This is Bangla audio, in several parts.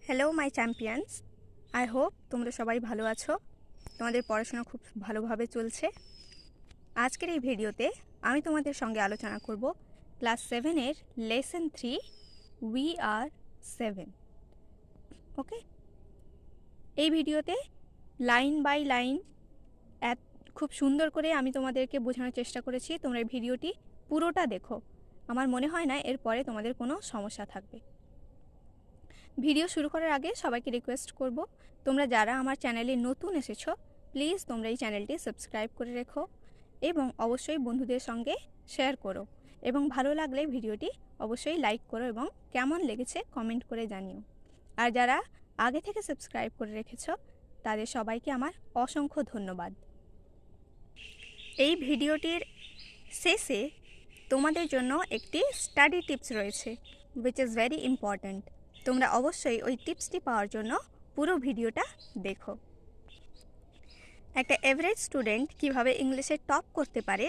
Hello my champions, I hope তোমরা সবাই ভালো আছো। তোমাদের পড়াশোনা খুব ভালোভাবে চলছে। আজকের এই ভিডিওতে আমি তোমাদের সঙ্গে আলোচনা করব ক্লাস 7-এর লেসন 3 উই আর 7। ওকে, এই ভিডিওতে লাইন বাই লাইন খুব সুন্দর করে আমি তোমাদেরকে বোঝানোর চেষ্টা করেছি। তোমরা এই ভিডিওটি পুরোটা দেখো, আমার মনে হয় না এরপরে তোমাদের কোনো সমস্যা থাকবে। ভিডিও শুরু করার আগে সবাইকে রিকোয়েস্ট করব, তোমরা যারা আমার চ্যানেলে নতুন এসেছো প্লিজ তোমরা এই চ্যানেলটি সাবস্ক্রাইব করে রেখো এবং অবশ্যই বন্ধুদের সঙ্গে শেয়ার করো, এবং ভালো লাগলে ভিডিওটি অবশ্যই লাইক করো এবং কেমন লেগেছে কমেন্ট করে জানিও। আর যারা আগে থেকে সাবস্ক্রাইব করে রেখেছো তাদের সবাইকে আমার অসংখ্য ধন্যবাদ। এই ভিডিওটির শেষে তোমাদের জন্য একটি স্টাডি টিপস রয়েছে, উইচ ইজ ভেরি ইম্পর্ট্যান্ট। তোমরা অবশ্যই ওই টিপসটি পাওয়ার জন্য পুরো ভিডিওটা দেখো। একটা এভারেজ স্টুডেন্ট কিভাবে ইংলিশে টপ করতে পারে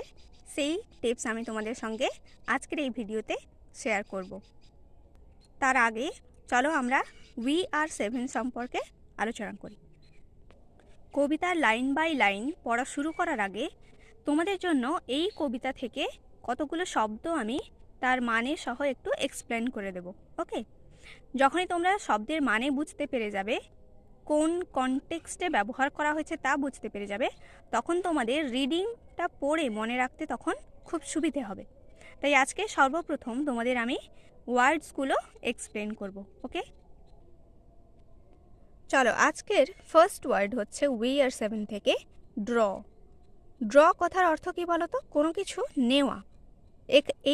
সেই টিপস আমি তোমাদের সঙ্গে আজকের এই ভিডিওতে শেয়ার করব। তার আগে চলো আমরা উই আর 7 সম্পর্কে আলোচনা করি। কবিতার লাইন বাই লাইন পড়া শুরু করার আগে তোমাদের জন্য এই কবিতা থেকে কতগুলো শব্দ আমি তার মানে সহ একটু এক্সপ্লেন করে দেব। ওকে, যখনই তোমরা শব্দের মানে বুঝতে পেরে যাবে, কোন কনটেক্সটে ব্যবহার করা হয়েছে তা বুঝতে পেরে যাবে, তখন তোমাদের রিডিংটা পড়ে মনে রাখতে তখন খুব সুবিধে হবে। তাই আজকে সর্বপ্রথম তোমাদের আমি ওয়ার্ডসগুলো এক্সপ্লেন করব। ওকে, চলো আজকের ফার্স্ট ওয়ার্ড হচ্ছে উই আর 7 থেকে ড্র। ড্র কথার অর্থ কী বলো তো? কোনো কিছু নেওয়া।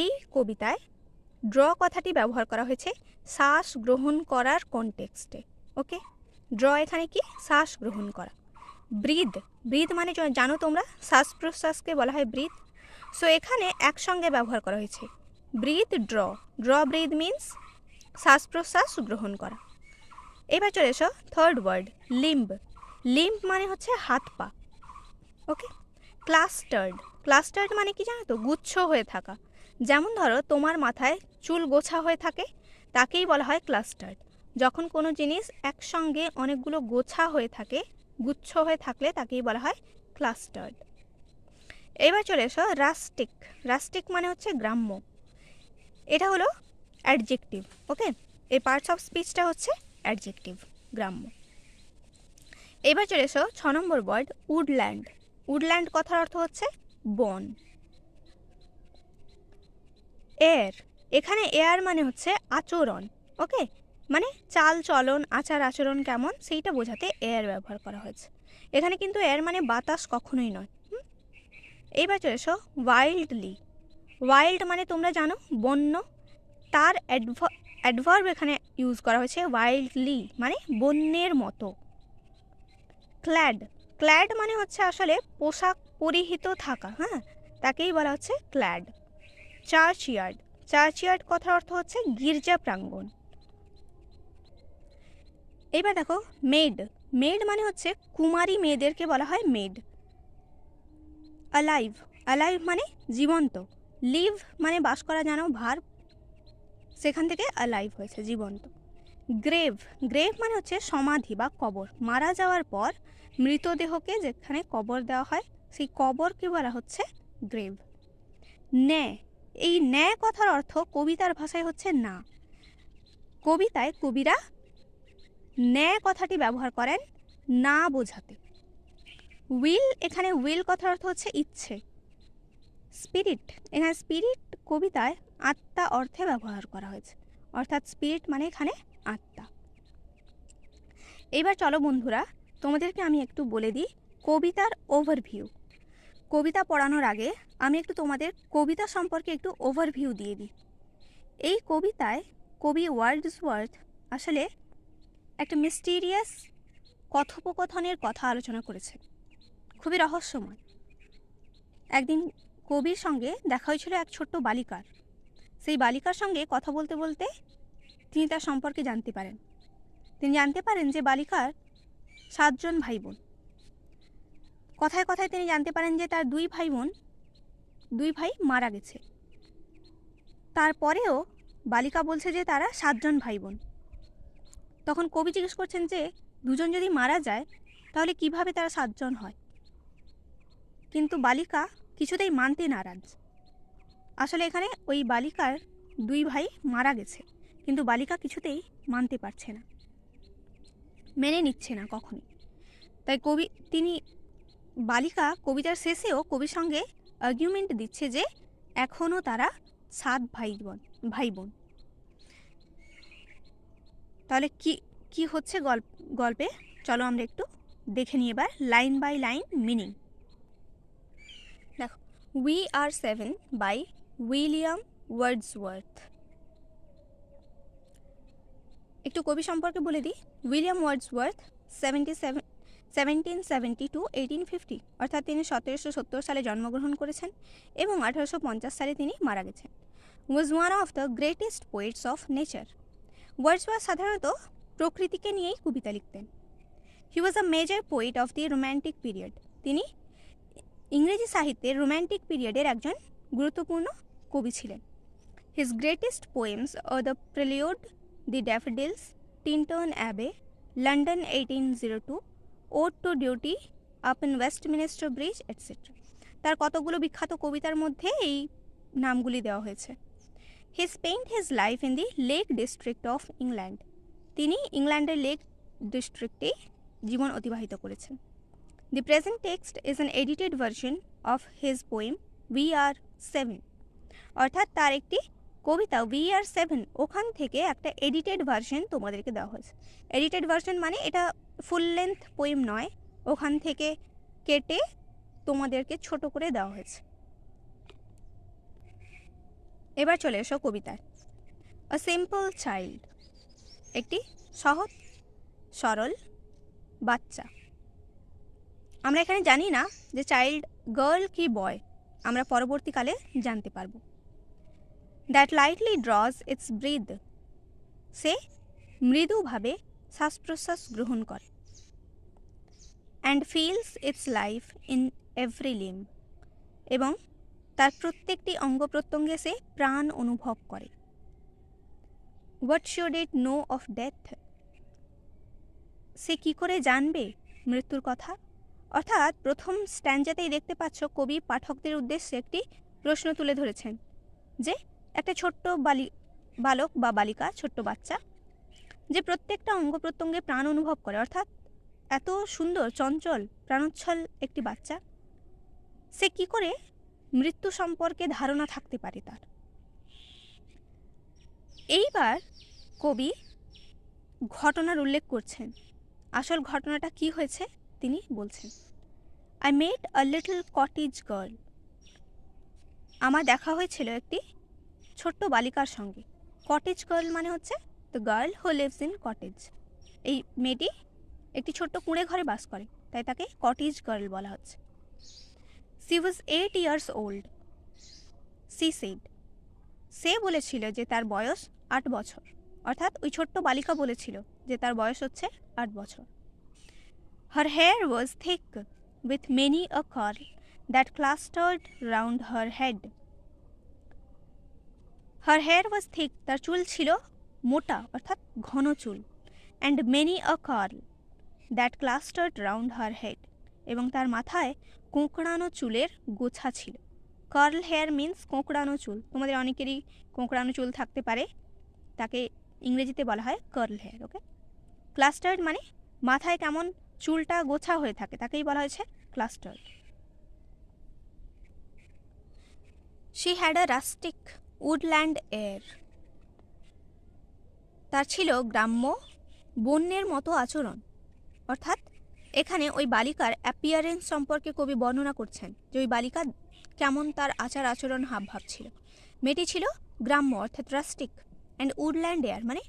এই কবিতায় ড্র কথাটি ব্যবহার করা হয়েছে শ্বাস গ্রহণ করার কনটেক্সটে। ওকে, ড্র এখানে কি? শ্বাস গ্রহণ করা। ব্রিথ, ব্রিথ মানে জানো তোমরা শ্বাস প্রশ্বাসকে বলা হয় ব্রিথ। সো এখানে একসঙ্গে ব্যবহার করা হয়েছে breath draw. Draw breath means শ্বাস প্রশ্বাস গ্রহণ করা। এবার চলে এসো থার্ড ওয়ার্ড লিম্ব। লিম্ব মানে হচ্ছে হাত পা। ওকে, ক্লাস্টার্ড। ক্লাস্টার্ড মানে কি জানো তো? গুচ্ছ হয়ে থাকা। যেমন ধরো তোমার মাথায় চুল গোছা হয়ে থাকে, তাকেই বলা হয় ক্লাস্টার্ড। যখন কোনো জিনিস একসঙ্গে অনেকগুলো গোছা হয়ে থাকে, গুচ্ছ হয়ে থাকলে তাকেই বলা হয় ক্লাস্টার্ড। এবার চলে এসো রাস্টিক। রাস্টিক মানে হচ্ছে গ্রাম্য। এটা হলো অ্যাডজেক্টিভ। ওকে, এই পার্টস অফ স্পিচটা হচ্ছে অ্যাডজেক্টিভ, গ্রাম্য। এবার চলে এসো 6 নম্বর ওয়ার্ড উডল্যান্ড। উডল্যান্ড কথার অর্থ হচ্ছে বন। এয়ার, এখানে এয়ার মানে হচ্ছে আচরণ। ওকে, মানে চাল চলন, আচার আচরণ কেমন সেইটা বোঝাতে এয়ার ব্যবহার করা হয়েছে। এখানে কিন্তু এয়ার মানে বাতাস কখনোই নয়। এইবার চলে এসো ওয়াইল্ডলি। ওয়াইল্ড মানে তোমরা জানো বন্য, তার অ্যাডভার্ব এখানে ইউজ করা হয়েছে ওয়াইল্ডলি মানে বন্যের মতো। ক্ল্যাড, ক্ল্যাড মানে হচ্ছে আসলে পোশাক পরিহিত থাকা, হ্যাঁ, তাকেই বলা হচ্ছে ক্ল্যাড। চার্চইয়ার্ড, চার্চইয়ার্ড কথার অর্থ হচ্ছে গির্জা প্রাঙ্গণ। এবার দেখো মেড। মেড মানে হচ্ছে কুমারী মেয়েদেরকে বলা হয় মেড। অ্যালাইভ, অ্যালাইভ মানে জীবন্ত। লিভ মানে বাস করা, জানো ভার্ব, সেখান থেকে অ্যালাইভ হয়েছে জীবন্ত। গ্রেভ, গ্রেভ মানে হচ্ছে সমাধি বা কবর। মারা যাওয়ার পর মৃতদেহকে যেখানে কবর দেওয়া হয় সেই কবরকে বলা হচ্ছে গ্রেভ। ন্যায়, এই ন্যায় কথার অর্থ কবিতার ভাষায় হচ্ছে না। কবিতায় কবিরা ন্যায় কথাটি ব্যবহার করেন না বোঝাতে। উইল, এখানে উইল কথার অর্থ হচ্ছে ইচ্ছে। স্পিরিট, এখানে স্পিরিট কবিতায় আত্মা অর্থে ব্যবহার করা হয়েছে, অর্থাৎ স্পিরিট মানে এখানে আত্মা। এবার চলো বন্ধুরা, তোমাদেরকে আমি একটু বলে দিই কবিতার ওভারভিউ। কবিতা পড়ানোর আগে আমি একটু তোমাদের কবিতা সম্পর্কে একটু ওভারভিউ দিয়ে দিই। এই কবিতায় কবি ওয়ার্ডসওয়ার্থ আসলে একটা মিস্টিরিয়াস কথোপকথনের কথা আলোচনা করেছে, খুবই রহস্যময়। একদিন কবির সঙ্গে দেখা হয়েছিল এক ছোট্ট বালিকার। সেই বালিকার সঙ্গে কথা বলতে বলতে তিনি তার সম্পর্কে জানতে পারেন। তিনি জানতে পারেন যে বালিকার 7 জন ভাই বোন। কথায় কথায় তিনি জানতে পারেন যে তার 2 ভাই মারা গেছে। তারপরেও বালিকা বলছে যে তারা 7 জন ভাই বোন। তখন কবি জিজ্ঞেস করছেন যে দুজন যদি মারা যায় তাহলে কিভাবে তারা 7 জন হয়। কিন্তু বালিকা কিছুতেই মানতে নারাজ। আসলে এখানে ওই বালিকার 2 ভাই মারা গেছে, কিন্তু বালিকা কিছুতেই মানতে পারছে না, মেনে নিচ্ছে না কখনই। তাই বালিকা কবিতার শেষেও কবির সঙ্গে আর্গুমেন্ট দিচ্ছে যে এখনও তারা 7 ভাই বোন। তাহলে কি হচ্ছে গল্পে, চলো আমরা একটু দেখে নিই এবার লাইন বাই লাইন মিনিং। দেখো, we are 7 by William Wordsworth. একটু কবি সম্পর্কে বলে দিই। উইলিয়াম ওয়ার্ডসওয়ার্থ 1772-1850, অর্থাৎ তিনি 1770 সালে জন্মগ্রহণ করেছেন এবং 1850 সালে তিনি মারা গেছেন। Was one of the greatest poets of nature. Wordsworth সাধারণত প্রকৃতিকে নিয়েই কবিতা লিখতেন। He was a major poet of the romantic period. তিনি ইংরেজি সাহিত্যের রোম্যান্টিক পিরিয়ডের একজন গুরুত্বপূর্ণ কবি ছিলেন। His greatest poems are the prelude, the daffodils, Tintern Abbey, London 1802, ode to duty, upon Westminster bridge, etcetera. তার কতগুলো বিখ্যাত কবিতার মধ্যে এই নামগুলি দেওয়া হয়েছে। He spent his life in the lake district of England. তিনি ইংল্যান্ডের লেক ডিস্ট্রিক্টে জীবন অতিবাহিত করেছেন। The present text is an edited version of his poem We Are 7, অর্থাৎ তার একটি কবিতা We Are 7, ওখান থেকে একটা এডিটেড ভার্সন তোমাদেরকে দেওয়া হয়েছে। এডিটেড ভার্সন মানে এটা ফুল লেন্থ পোয়েম নয়, ওখান থেকে কেটে তোমাদেরকে ছোট করে দেওয়া হয়েছে। এবার চলে এসো কবিতায়। আ সিম্পল চাইল্ড, একটি সহজ সরল বাচ্চা। আমরা এখানে জানি না যে চাইল্ড গার্ল কি বয়, আমরা পরবর্তীকালে জানতে পারব। That lightly draws its breath, সে মৃদুভাবে শ্বাস প্রশ্বাস গ্রহণ করে। And feels its life in every limb, এবং তার প্রত্যেকটি অঙ্গ প্রত্যঙ্গে সে প্রাণ অনুভব করে। What should it know of death, সে কি করে জানবে মৃত্যুর কথা। অর্থাৎ প্রথম স্ট্যান্জাতেই দেখতে পাচ্ছ কবি পাঠকদের উদ্দেশ্যে একটি প্রশ্ন তুলে ধরেছেন যে একটা ছোট্ট বালক বা বালিকা, ছোট্ট বাচ্চা, যে প্রত্যেকটা অঙ্গ প্রত্যঙ্গে প্রাণ অনুভব করে, অর্থাৎ এত সুন্দর চঞ্চল প্রাণোচ্ছল একটি বাচ্চা, সে কি করে মৃত্যু সম্পর্কে ধারণা থাকতে পারে তার। এইবার কবি ঘটনার উল্লেখ করছেন। আসল ঘটনাটা কি হয়েছে তিনি বলছেন। I met a little cottage girl, আমার দেখা হয়েছিল একটি ছোট্ট বালিকার সঙ্গে। কটেজ গার্ল মানে হচ্ছে the girl who lives in cottage. এই মেয়েটি একটি ছোট্ট কুঁড়ে ঘরে বাস করে, তাই তাকে কটেজ গার্ল বলা হচ্ছে। She was 8 years old, she said, সে বলেছিল যে তার বয়স 8 বছর, অর্থাৎ ওই ছোট্ট বালিকা বলেছিল যে তার বয়স হচ্ছে 8 বছর। Her hair was thick with many a curl that clustered round her head. Her hair was thick, তার চুল ছিল মোটা অর্থাৎ ঘন চুল, and many a curl that clustered round her head, এবং তার মাথায় কোঁকড়ানো চুলের গোছা ছিল। কার্ল হেয়ার মিন্স কোঁকড়ানো চুল। তোমাদের অনেকেরই কোঁকড়ানো চুল থাকতে পারে, তাকে ইংরেজিতে বলা হয় কার্ল হেয়ার। ওকে, ক্লাস্টার্ড মানে মাথায় কেমন চুলটা গোছা হয়ে থাকে, তাকেই বলা হয়েছে clustered. She had a rustic woodland air, তার ছিল গ্রাম্য বন্যের মতো আচরণ। অর্থাৎ এখানে ওই বালিকার অ্যাপিয়ারেন্স সম্পর্কে কবি বর্ণনা করছেন যে ওই বালিকা কেমন তার আচার আচরণ হাবভাব ছিল। মেয়েটি ছিল গ্রাম্য অর্থাৎ রাস্টিক, অ্যান্ড উডল্যান্ড এয়ার মানে,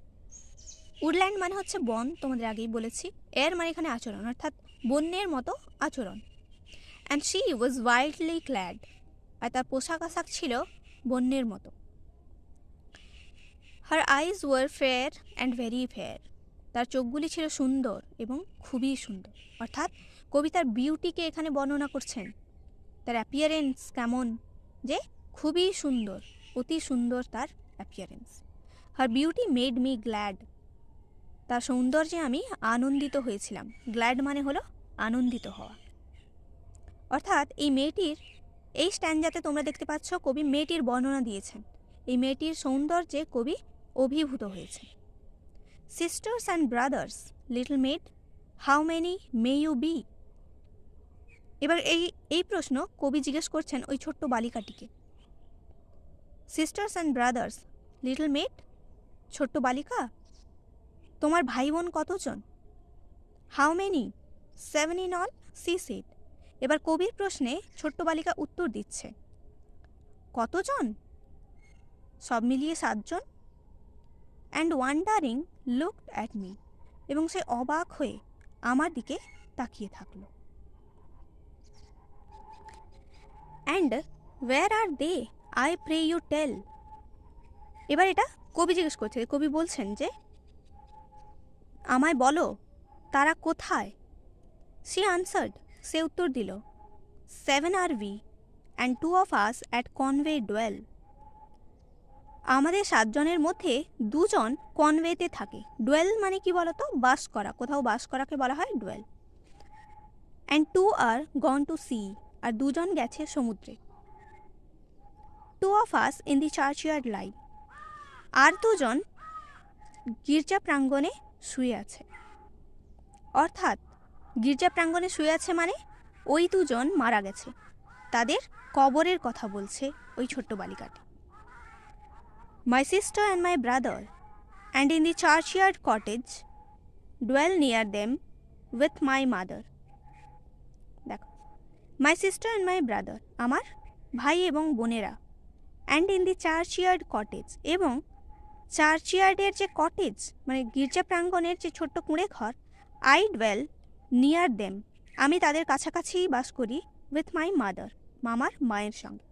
উডল্যান্ড মানে হচ্ছে বন, তোমাদের আগেই বলেছি। এয়ার মানে এখানে আচরণ, অর্থাৎ বন্যের মতো আচরণ। And she was wildly clad, আর তার পোশাক আশাক ছিল বন্যের মতো। Her eyes were fair and very fair, তার চোখগুলি ছিল সুন্দর এবং খুবই সুন্দর। অর্থাৎ কবি তার বিউটিকে এখানে বর্ণনা করছেন, তার অ্যাপিয়ারেন্স কেমন, যে খুবই সুন্দর, অতি সুন্দর তার appearance. Her beauty made me glad, তার সৌন্দর্যে আমি আনন্দিত হয়েছিলাম। গ্ল্যাড মানে হলো আনন্দিত হওয়া। অর্থাৎ এই মেয়েটির এই স্ট্যান্ডাতে তোমরা দেখতে পাচ্ছ কবি মেয়েটির বর্ণনা দিয়েছেন। এই মেয়েটির সৌন্দর্যে কবি অভিভূত হয়েছে। Sisters and brothers, little maid, how many may you be. এবার এই প্রশ্ন কবি জিজ্ঞেস করছেন ওই ছোট্ট বালিকাটিকে। Sisters and brothers, little maid, ছোট্ট বালিকা, তোমার ভাই বোন কতজন? How many? 7 in all, she said. এবার কবির প্রশ্নে ছোট্ট বালিকা উত্তর দিচ্ছে, কতজন? সব মিলিয়ে 7 জন। And wondering looked at me, এবং সে অবাক হয়ে আমার দিকে তাকিয়ে থাকলো। And where are they, I pray you tell. এবার এটা কবি জিজ্ঞেস করছে। কবি বলছেন যে আমায় বলো তারা কোথায়? সি আনসার্ড, সে উত্তর দিল, 7 are we and 2 of us at Conway dwell। আমাদের 7 জনের মধ্যে 2 জন কনওয়েতে থাকে। ডুয়েল মানে কি বলতো? বাস করা, কোথাও বাস করাকে বলা হয় dual. And 2 are gone to sea, আর 2 জন গেছে সমুদ্রে। 2 of us in the churchyard lie, আর 2 জন গির্জা প্রাঙ্গণে শুয়ে আছে। অর্থাৎ গির্জা প্রাঙ্গণে শুয়ে আছে মানে ওই 2 জন মারা গেছে, তাদের কবরের কথা বলছে ওই ছোট্ট বালিকাটি। My sister and my brother, and in the churchyard cottage, dwell near them with my mother। দেখো, my sister and my brother, আমার ভাই এবং বোনেরা, and in the churchyard cottage, এবং চার্চইয়ার্ডের যে কটেজ মানে গির্জা প্রাঙ্গণের যে ছোট্ট কুঁড়ে ঘর, I dwell near them, আমি তাদের কাছাকাছিই বাস করি, with my mother, আমার মায়ের সঙ্গে।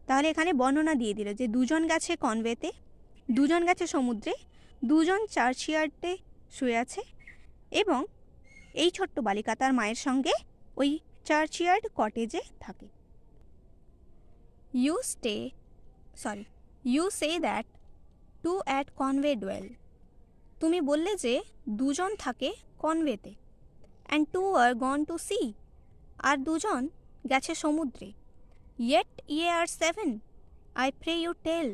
তাহলে এখানে বর্ণনা দিয়ে দিল যে 2 জন গেছে কনওয়েতে, 2 জন গেছে সমুদ্রে, 2 জন চার্চইয়ার্ডে শুয়ে আছে, এবং এই ছোট্ট বালিকা তার মায়ের সঙ্গে ওই চার্চইয়ার্ড কটেজে থাকে। You say that 2 at Conway dwell, তুমি বললে যে 2 জন থাকে কনওয়েতে। And 2 are gone to sea, আর 2 জন গেছে সমুদ্রে। Yet ye are 7, I pray you tell,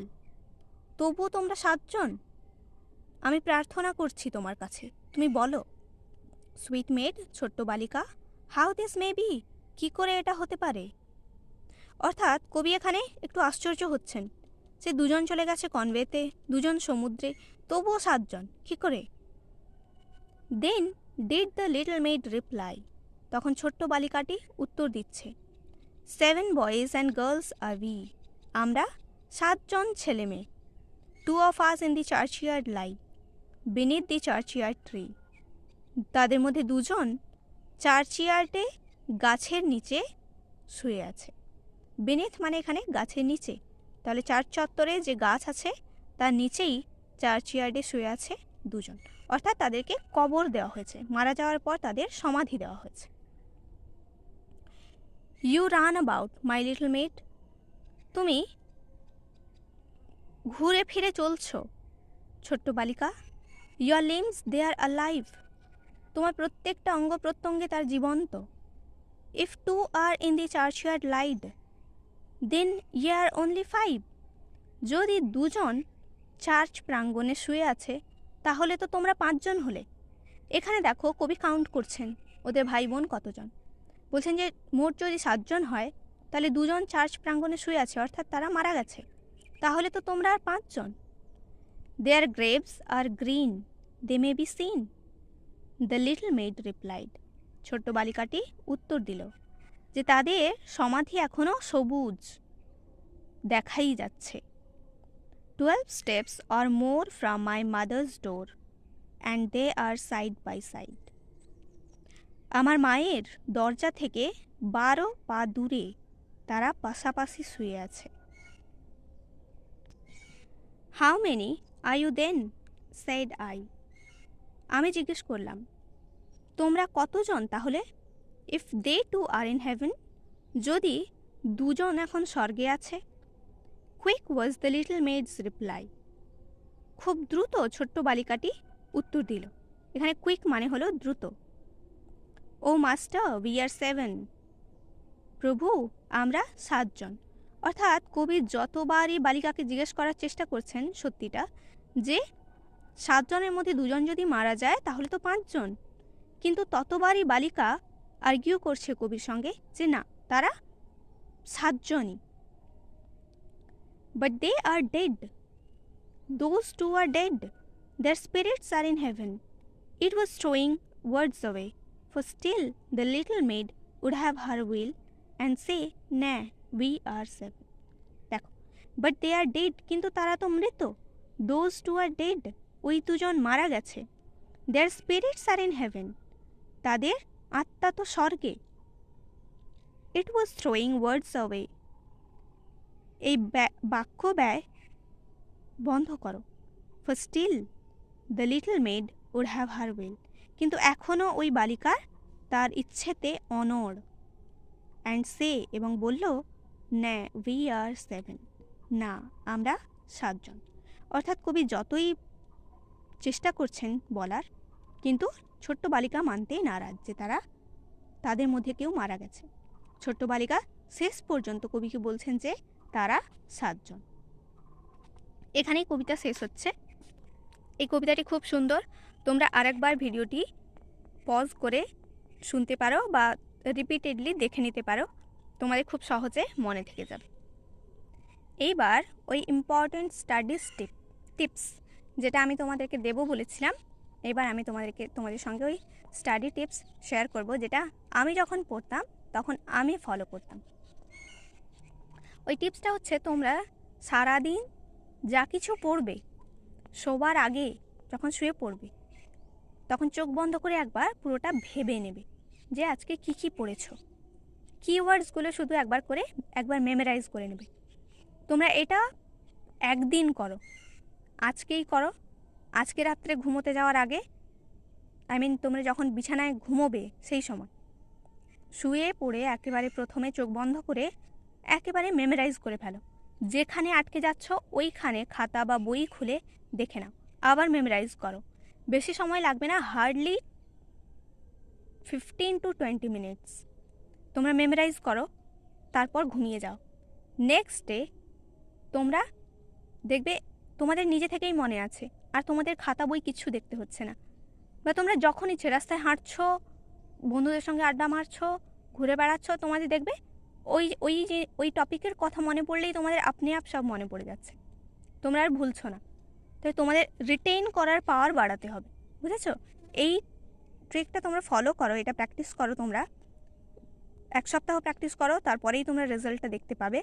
তবুও তোমরা 7 জন, আমি প্রার্থনা করছি তোমার কাছে, তুমি বলো। সুইট মেড, ছোট্ট বালিকা, হাউ দিস মে বি, কী করে এটা হতে পারে? অর্থাৎ কবি এখানে একটু আশ্চর্য হচ্ছেন যে 2 জন চলে গেছে কনওয়েতে, 2 জন সমুদ্রে, তবুও 7 জন কী করে? Then did the little maid reply, তখন ছোট্ট বালিকাটি উত্তর দিচ্ছে, 7 boys and girls are we, আমরা 7 জন ছেলে মেয়ে। 2 of us in the churchyard lie, beneath the churchyard tree, তাদের মধ্যে 2 জন চার্চইয়ার্ডে গাছের নিচে শুয়ে আছে। বেনিথ মানে এখানে গাছের নিচে, তাহলে চার্চ চত্বরে যে গাছ আছে তার নিচেই চার্চইয়ার্ডে শুয়ে আছে 2 জন, অর্থাৎ তাদেরকে কবর দেওয়া হয়েছে, মারা যাওয়ার পর তাদের সমাধি দেওয়া হয়েছে। You run about my little maid, তুমি ঘুরে ফিরে চলছো ছোট্ট বালিকা। Your limbs they are alive, তোমার প্রত্যেকটা অঙ্গ প্রত্যঙ্গে তার জীবন্ত। If 2 are in the churchyard lied, then ye are only 5, যদি 2 জন চার্চ প্রাঙ্গণে শুয়ে আছে তাহলে তো তোমরা 5 জন হলে। এখানে দেখো কবি কাউন্ট করছেন ওদের ভাই বোন কতজন। বলছেন যে মোট যদি 7 জন হয় তাহলে 2 জন চার্চ প্রাঙ্গণে শুয়ে আছে, অর্থাৎ তারা মারা গেছে, তাহলে তো তোমরা আর 5 জন। Their graves are green, they may be seen, the little maid replied, ছোট্ট বালিকাটি উত্তর দিল যে তাদের সমাধি এখনও সবুজ, দেখাই যাচ্ছে। 12 steps or more from my mother's door, and they are side by side, আমার মায়ের দরজা থেকে 12 পা দূরে তারা পাশাপাশি শুয়ে আছে। How many are you then, said I, আমি জিজ্ঞেস করলাম তোমরা কতজন তাহলে? If they 2 are in heaven, যদি 2 জন এখন স্বর্গে আছে। Quick was the little meds reply, খুব দ্রুত ছোট্ট বালিকাটি উত্তর দিল। এখানে কুইক মানে হলো দ্রুত। ও মাস্টার উই আর 7, প্রভু আমরা 7 জন। অর্থাৎ কবি যতবারই বালিকাকে জিজ্ঞেস করার চেষ্টা করছেন সত্যিটা, যে 7 জনের মধ্যে 2 জন যদি মারা যায় তাহলে তো 5 জন, কিন্তু ততবারই বালিকা আর্গিউ করছে কবির সঙ্গে যে না, তারা 7 জনই। But they are dead, those two are dead, their spirits are in heaven. It was throwing words away, for still the little maid would have her will and say, nah, we are 7. দেখো, but they are dead, কিন্তু তারা তো মৃত। those two are dead, ওই দুজন মারা গেছে। their spirits are in heaven, তাদের আত্মা তো স্বর্গে। it was throwing words away, এই বাক্য ব্যয় বন্ধ করো। for still the little maid would have her will, কিন্তু এখনও ওই বালিকার তার ইচ্ছেতে অনড়। অ্যান্ড সে, এবং বলল, ন্যা উই আর 7, না আমরা 7 জন। অর্থাৎ কবি যতই চেষ্টা করছেন বলার, কিন্তু ছোট্ট বালিকা মানতেই নারাজ যে তাদের মধ্যে কেউ মারা গেছে। ছোট্ট বালিকা শেষ পর্যন্ত কবিকে বলছেন যে তারা 7 জন। এখানেই কবিতা শেষ হচ্ছে। এই কবিতাটি খুব সুন্দর, তোমরা আরেকবার ভিডিওটি পজ করে শুনতে পারো বা রিপিটেডলি দেখে নিতে পারো, তোমাদের খুব সহজে মনে থেকে যাবে। এইবার ওই ইম্পর্ট্যান্ট স্টাডিজ টিপস যেটা আমি তোমাদেরকে দেব বলেছিলাম, এবার আমি তোমাদের সঙ্গে ওই স্টাডি টিপস শেয়ার করব, যেটা আমি যখন পড়তাম তখন আমি ফলো করতাম। ওই টিপসটা হচ্ছে, তোমরা সারাদিন যা কিছু পড়বে শোবার আগে যখন শুয়ে পড়বে তখন চোখ বন্ধ করে একবার পুরোটা ভেবে নেবে যে আজকে কি কি পড়েছো। কিওয়ার্ডসগুলো শুধু একবার মেমোরাইজ করে নেবে। তোমরা এটা একদিন করো, আজকেই করো। আজকে রাত্রে ঘুমোতে যাওয়ার আগে, তোমরা যখন বিছানায় ঘুমোবে সেই সময় শুয়ে পড়ে একেবারে প্রথমে চোখ বন্ধ করে একেবারে মেমোরাইজ করে ফেলো। যেখানে আটকে যাচ্ছ ওইখানে খাতা বা বই খুলে দেখে নাও, আবার মেমোরাইজ করো। বেশি সময় লাগবে না, হার্ডলি 15 to 20 মিনিটস তোমরা মেমোরাইজ করো, তারপর ঘুমিয়ে যাও। নেক্সট ডে তোমরা দেখবে তোমাদের নিজে থেকেই মনে আছে, আর তোমাদের খাতা বই কিচ্ছু দেখতে হচ্ছে না। বা তোমরা যখন ইচ্ছে রাস্তায় হাঁটছো, বন্ধুদের সঙ্গে আড্ডা মারছো, ঘুরে বেড়াচ্ছ, তোমাদের দেখবে ওই টপিকের কথা মনে পড়লেই তোমাদের আপনি আপ সব মনে পড়ে যাচ্ছে, তোমরা আর ভুলছো না। তাই তোমাদের রিটেইন করার পাওয়ার বাড়াতে হবে, বুঝেছো? এই ট্রিকটা তোমরা ফলো করো, এটা প্র্যাকটিস করো। তোমরা 1 সপ্তাহ প্র্যাকটিস করো, তারপরেই তোমরা রেজাল্টটা দেখতে পাবে।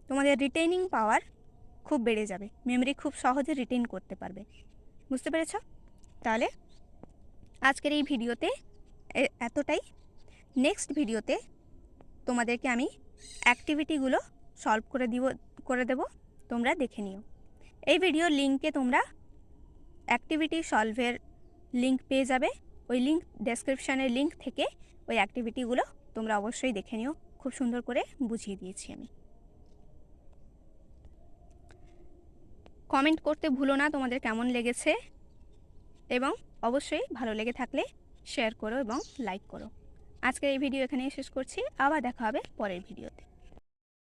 তোমাদের রিটেইনিং পাওয়ার খুব বেড়ে যাবে, মেমরি খুব সহজে রিটেইন করতে পারবে। বুঝতে পেরেছ? তাহলে আজকের এই ভিডিওতে এতটাই। নেক্সট ভিডিওতে তোমাদেরকে আমি অ্যাক্টিভিটিগুলো সলভ করে দেব, তোমরা দেখে নিও। এই ভিডিওর লিঙ্কে তোমরা অ্যাক্টিভিটি সলভের লিঙ্ক পেয়ে যাবে। ওই লিঙ্ক ডেসক্রিপশানের লিঙ্ক থেকে ওই অ্যাক্টিভিটিগুলো তোমরা অবশ্যই দেখে নিও, খুব সুন্দর করে বুঝিয়ে দিয়েছি আমি। কমেন্ট করতে ভুলো না তোমাদের কেমন লেগেছে, এবং অবশ্যই ভালো লেগে থাকলে শেয়ার করো এবং লাইক করো। আজকের এই ভিডিও এখানেই শেষ করছি, আবার দেখা হবে পরের ভিডিওতে।